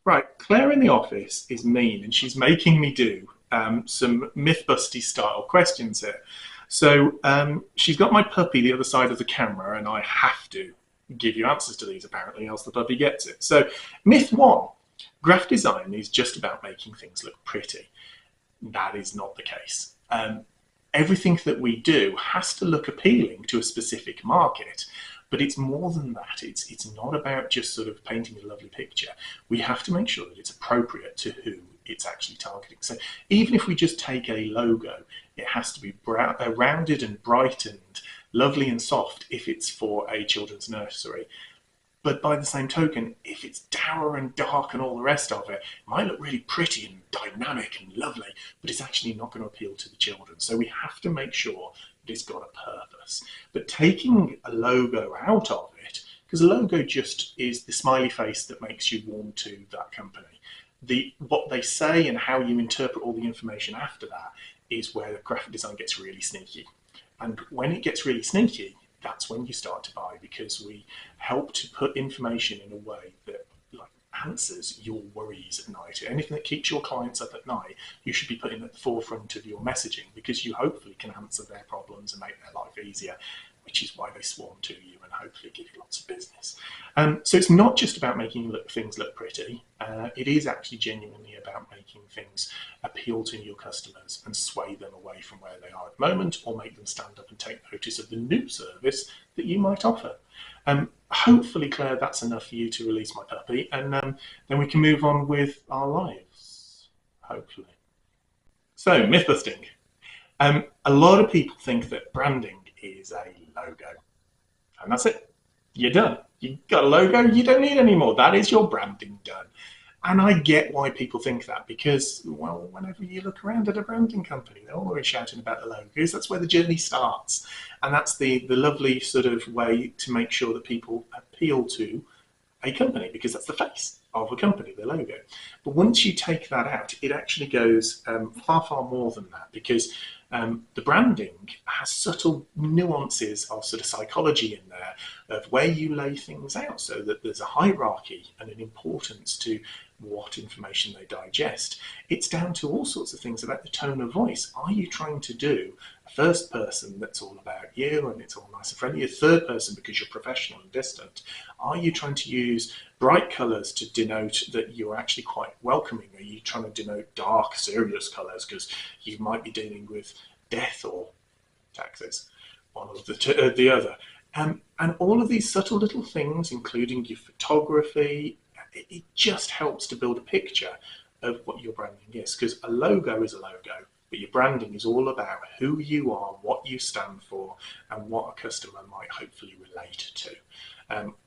Right, Claire in the office is mean and she's making me do some Mythbusty style questions here. So she's got my puppy the other side of the camera and I have to give you answers to these apparently, else the puppy gets it. So, myth one, graphic design is just about making things look pretty. That is not the case. Everything that we do has to look appealing to a specific market, but it's more than that. It's not about just sort of painting a lovely picture. We have to make sure that it's appropriate to who it's actually targeting. So even if we just take a logo, it has to be rounded and bright and lovely and soft if it's for a children's nursery. But by the same token, if it's dour and dark and all the rest of it, it might look really pretty and dynamic and lovely, but it's actually not going to appeal to the children. So we have to make sure that it's got a purpose. But taking a logo out of it, because a logo just is the smiley face that makes you warm to that company. What they say and how you interpret all the information after that is where the graphic design gets really sneaky. And when it gets really sneaky, that's when you start to buy, because we help to put information in a way that answers your worries at night. Anything that keeps your clients up at night, you should be putting at the forefront of your messaging, because you hopefully can answer their problems and make their life easier, which is why they swarm to you and hopefully give you lots of business. So it's not just about making things look pretty. It is actually genuinely about making things appeal to your customers and sway them away from where they are at the moment, or make them stand up and take notice of the new service that you might offer. Hopefully, Claire, that's enough for you to release my puppy, and then we can move on with our lives, hopefully. So, myth busting. A lot of people think that branding is a logo, and that's it. You're done. You've got a logo, you don't need any more. That is your branding done. And I get why people think that, because, well, whenever you look around at a branding company, they're always shouting about the logos. That's where the journey starts. And that's the lovely sort of way to make sure that people appeal to a company, because that's the face of a company, the logo. But once you take that out, it actually goes far, far more than that, because the branding has subtle nuances of sort of psychology in there, of where you lay things out, so that there's a hierarchy and an importance to what information they digest. It's down to all sorts of things about the tone of voice. Are you trying to do a first person that's all about you and it's all nice and friendly, a third person because you're professional and distant? Are you trying to use bright colours to denote that you're actually quite welcoming? Are you trying to denote dark, serious colours because you might be dealing with death or taxes, one or the other? And all of these subtle little things, including your photography, it just helps to build a picture of what your branding is, because a logo is a logo, but your branding is all about who you are, what you stand for, and what a customer might hopefully relate to.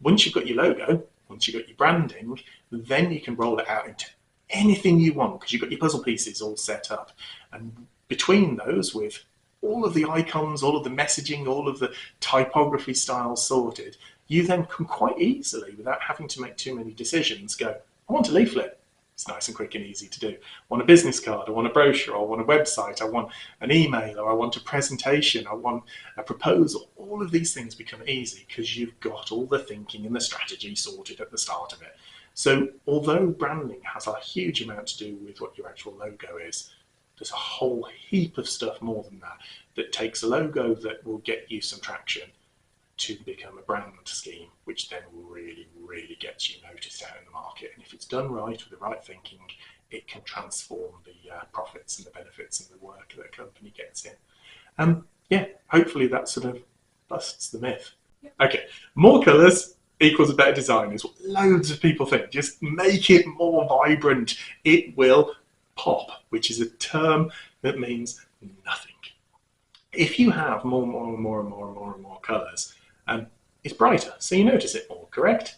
Once you've got your logo, once you've got your branding, then you can roll it out into anything you want, because you've got your puzzle pieces all set up. And between those, with all of the icons, all of the messaging, all of the typography styles sorted, you then can quite easily, without having to make too many decisions, go, I want a leaflet. It's nice and quick and easy to do. I want a business card, I want a brochure, I want a website, I want an email, or I want a presentation, I want a proposal. All of these things become easy because you've got all the thinking and the strategy sorted at the start of it. So although branding has a huge amount to do with what your actual logo is, there's a whole heap of stuff more than that that takes a logo that will get you some traction to become a brand scheme, which then really, really gets you noticed out in the market. And if it's done right with the right thinking, it can transform the profits and the benefits and the work that a company gets in. Yeah, hopefully that sort of busts the myth. Okay, more colours equals a better design is what loads of people think. Just make it more vibrant. It will pop, which is a term that means nothing. If you have more colours, it's brighter, so you notice it more, correct?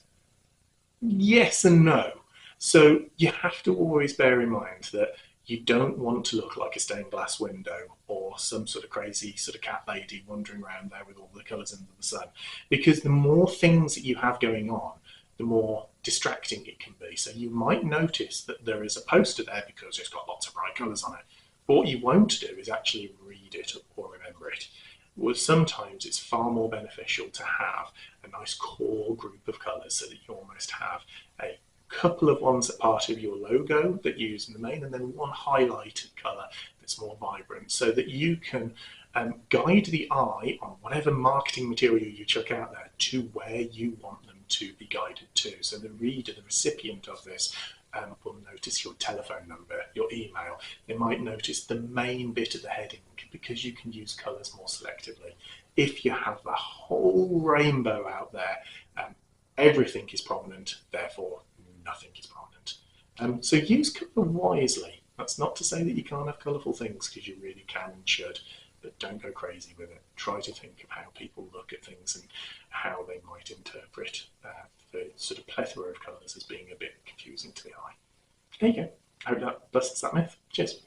Yes and no. So you have to always bear in mind that you don't want to look like a stained glass window or some sort of crazy sort of cat lady wandering around there with all the colours under the sun, because the more things that you have going on, the more distracting it can be. So you might notice that there is a poster there because it's got lots of bright colours on it, but what you won't do is actually read it or remember it. Well, sometimes it's far more beneficial to have a nice core group of colours so that you almost have a couple of ones that are part of your logo that you use in the main, and then one highlighted colour that's more vibrant, so that you can guide the eye on whatever marketing material you chuck out there to where you want them to be guided to. So the reader, the recipient of this, will notice your telephone number, your email. They might notice the main bit of the heading because you can use colours more selectively. If you have the whole rainbow out there, everything is prominent, therefore nothing is prominent. So use colour wisely. That's not to say that you can't have colourful things, because you really can and should, but don't go crazy with it. Try to think of how people look at things and how they might interpret the sort of plethora of colours as being a bit confusing to the eye. There you go. I hope that busts that myth. Cheers.